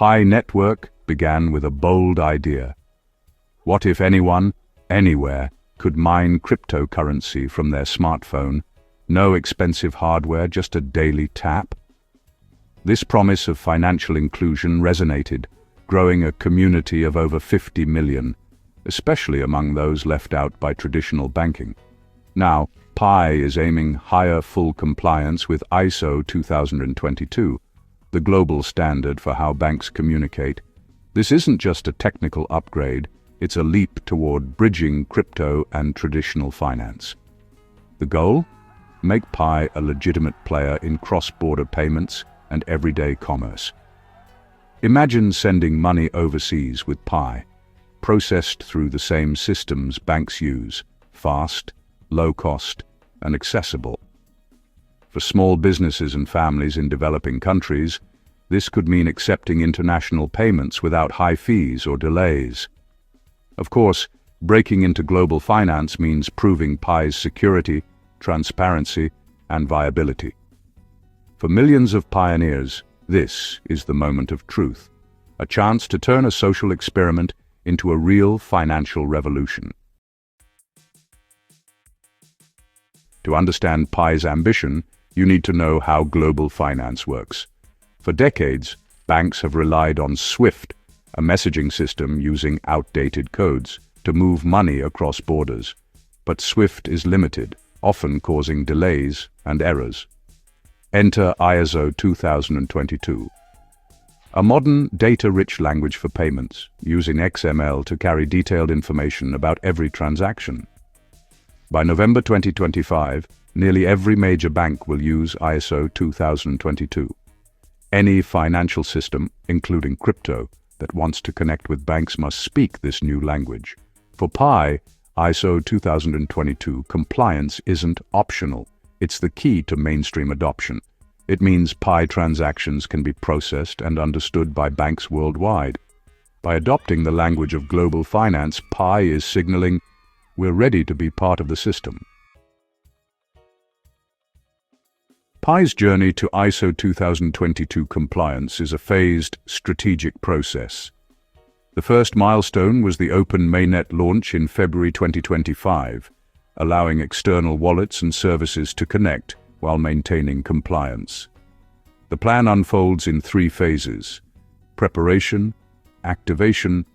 Pi Network began with a bold idea. What if anyone, anywhere, could mine cryptocurrency from their smartphone? No expensive hardware, just a daily tap? This promise of financial inclusion resonated, growing a community of over 50 million, especially among those left out by traditional banking. Now, Pi is aiming higher full compliance with ISO 2022, the global standard for how banks communicate. This isn't just a technical upgrade, it's a leap toward bridging crypto and traditional finance. The goal? Make Pi a legitimate player in cross-border payments and everyday commerce. Imagine sending money overseas with Pi, processed through the same systems banks use, fast, low-cost, and accessible. For small businesses and families in developing countries, this could mean accepting international payments without high fees or delays. Of course, breaking into global finance means proving Pi's security, transparency, and viability. For millions of pioneers, this is the moment of truth, a chance to turn a social experiment into a real financial revolution. To understand Pi's ambition, you need to know how global finance works. For decades, banks have relied on SWIFT, a messaging system using outdated codes, to move money across borders. But SWIFT is limited, often causing delays and errors. Enter ISO 2022, a modern, data-rich language for payments, using XML to carry detailed information about every transaction. By November 2025, nearly every major bank will use ISO 2022. Any financial system, including crypto, that wants to connect with banks must speak this new language. For Pi, ISO 2022 compliance isn't optional. It's the key to mainstream adoption. It means Pi transactions can be processed and understood by banks worldwide. By adopting the language of global finance, Pi is signaling, we're ready to be part of the system. Pi's journey to ISO 2022 compliance is a phased, strategic process. The first milestone was the open mainnet launch in February 2025, allowing external wallets and services to connect while maintaining compliance. The plan unfolds in 3 phases: preparation, activation,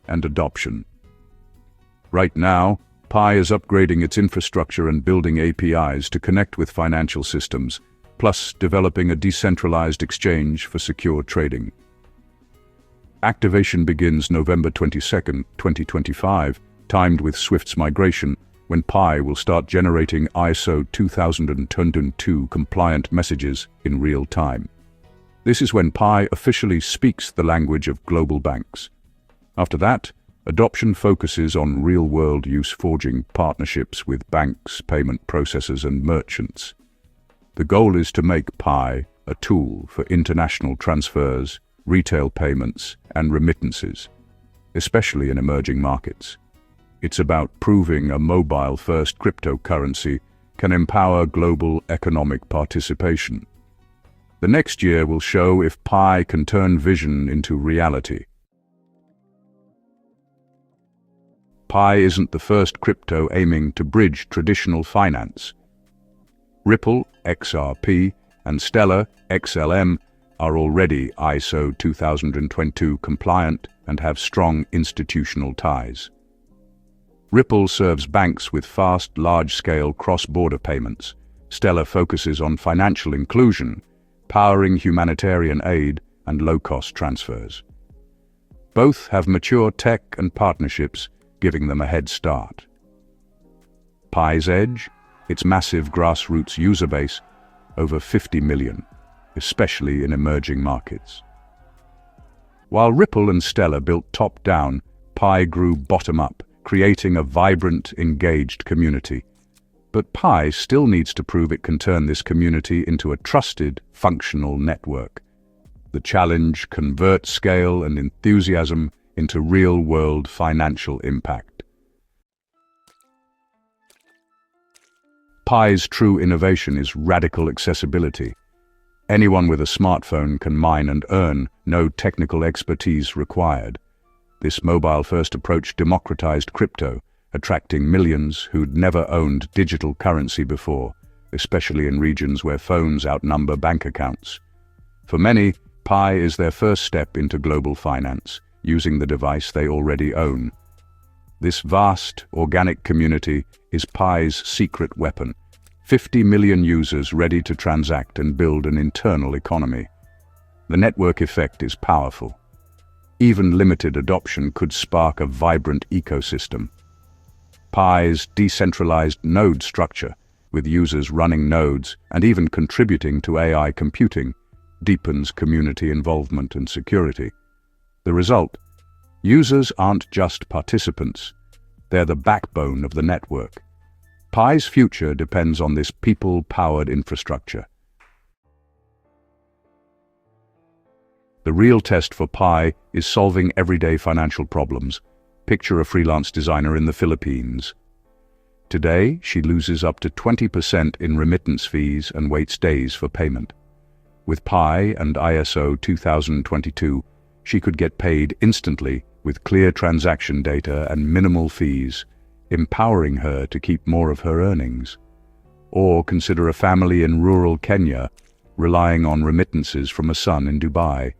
and adoption. Right now, Pi is upgrading its infrastructure and building APIs to connect with financial systems, plus developing a decentralized exchange for secure trading. Activation begins November 22, 2025, timed with SWIFT's migration, when Pi will start generating ISO 2022 compliant messages in real time. This is when Pi officially speaks the language of global banks. After that, adoption focuses on real-world use, forging partnerships with banks, payment processors, and merchants. The goal is to make Pi a tool for international transfers, retail payments, and remittances, especially in emerging markets. It's about proving a mobile-first cryptocurrency can empower global economic participation. The next year will show if Pi can turn vision into reality. Pi isn't the first crypto aiming to bridge traditional finance. Ripple, XRP, and Stellar, XLM, are already ISO 2022 compliant and have strong institutional ties. Ripple serves banks with fast, large-scale cross-border payments. Stellar focuses on financial inclusion, powering humanitarian aid and low-cost transfers. Both have mature tech and partnerships, giving them a head start. Pi's edge? Its massive grassroots user base, over 50 million, especially in emerging markets. While Ripple and Stellar built top-down, Pi grew bottom-up, creating a vibrant, engaged community. But Pi still needs to prove it can turn this community into a trusted, functional network. The challenge: convert scale and enthusiasm into real-world financial impact. Pi's true innovation is radical accessibility. Anyone with a smartphone can mine and earn, no technical expertise required. This mobile-first approach democratized crypto, attracting millions who'd never owned digital currency before, especially in regions where phones outnumber bank accounts. For many, Pi is their first step into global finance, using the device they already own. This vast, organic community is Pi's secret weapon. 50 million users ready to transact and build an internal economy. The network effect is powerful. Even limited adoption could spark a vibrant ecosystem. Pi's decentralized node structure, with users running nodes and even contributing to AI computing, deepens community involvement and security. The result? Users aren't just participants. They're the backbone of the network. Pi's future depends on this people-powered infrastructure. The real test for Pi is solving everyday financial problems. Picture a freelance designer in the Philippines. Today, she loses up to 20% in remittance fees and waits days for payment. With Pi and ISO 2022, she could get paid instantly with clear transaction data and minimal fees, empowering her to keep more of her earnings. Or consider a family in rural Kenya relying on remittances from a son in Dubai.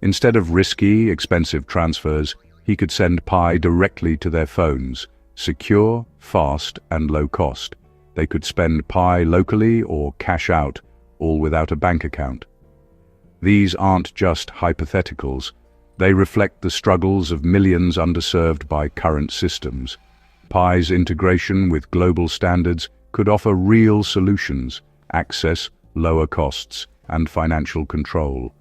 Instead of risky, expensive transfers, he could send Pi directly to their phones, secure, fast, and low cost. They could spend Pi locally or cash out, all without a bank account. These aren't just hypotheticals. They reflect the struggles of millions underserved by current systems. Pi's integration with global standards could offer real solutions: access, lower costs, and financial control.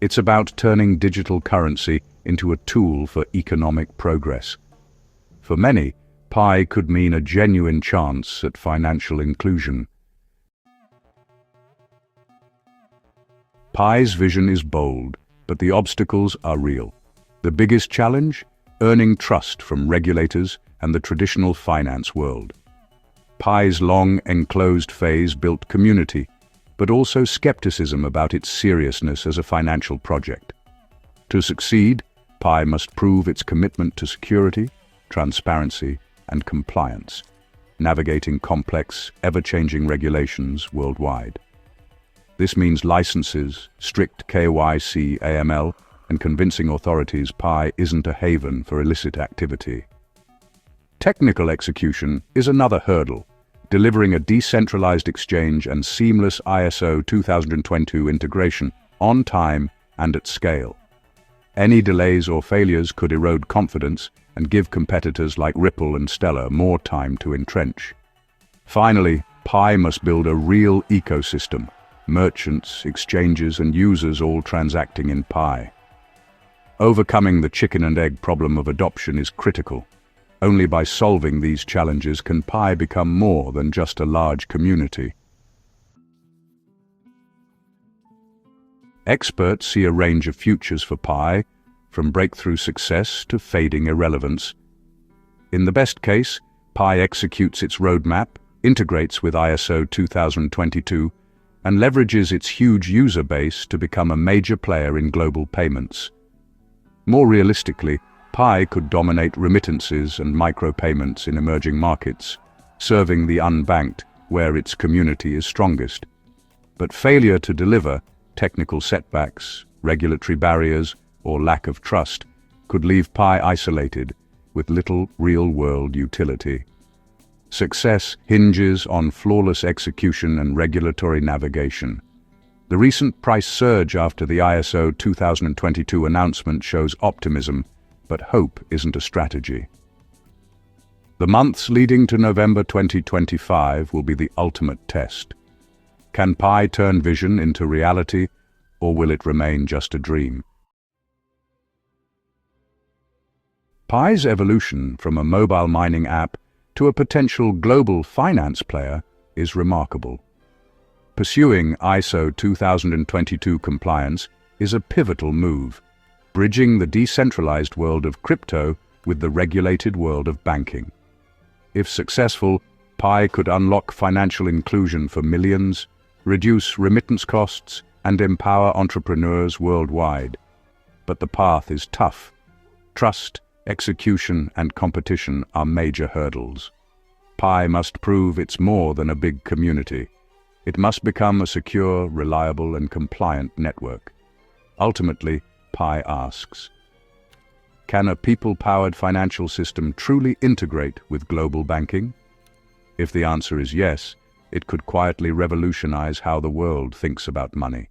It's about turning digital currency into a tool for economic progress. For many, Pi could mean a genuine chance at financial inclusion. Pi's vision is bold, but the obstacles are real. The biggest challenge? Earning trust from regulators and the traditional finance world. Pi's long, enclosed phase built community, but also skepticism about its seriousness as a financial project. To succeed, Pi must prove its commitment to security, transparency, and compliance, navigating complex, ever-changing regulations worldwide. This means licenses, strict KYC, AML, and convincing authorities Pi isn't a haven for illicit activity. Technical execution is another hurdle. Delivering a decentralized exchange and seamless ISO 2022 integration on time and at scale. Any delays or failures could erode confidence and give competitors like Ripple and Stellar more time to entrench. Finally, Pi must build a real ecosystem, merchants, exchanges, and users all transacting in Pi. Overcoming the chicken and egg problem of adoption is critical. Only by solving these challenges can Pi become more than just a large community. Experts see a range of futures for Pi, from breakthrough success to fading irrelevance. In the best case, Pi executes its roadmap, integrates with ISO 2022, and leverages its huge user base to become a major player in global payments. More realistically, Pi could dominate remittances and micropayments in emerging markets, serving the unbanked where its community is strongest. But failure to deliver, technical setbacks, regulatory barriers, or lack of trust could leave Pi isolated with little real-world utility. Success hinges on flawless execution and regulatory navigation. The recent price surge after the ISO 2022 announcement shows optimism, but hope isn't a strategy. The months leading to November 2025 will be the ultimate test. Can Pi turn vision into reality, or will it remain just a dream? Pi's evolution from a mobile mining app to a potential global finance player is remarkable. Pursuing ISO 2022 compliance is a pivotal move, bridging the decentralized world of crypto with the regulated world of banking. If successful, Pi could unlock financial inclusion for millions, reduce remittance costs, and empower entrepreneurs worldwide. But the path is tough. Trust, execution, and competition are major hurdles. Pi must prove it's more than a big community. It must become a secure, reliable, and compliant network. Ultimately, Pi asks, can a people-powered financial system truly integrate with global banking? If the answer is yes, it could quietly revolutionize how the world thinks about money.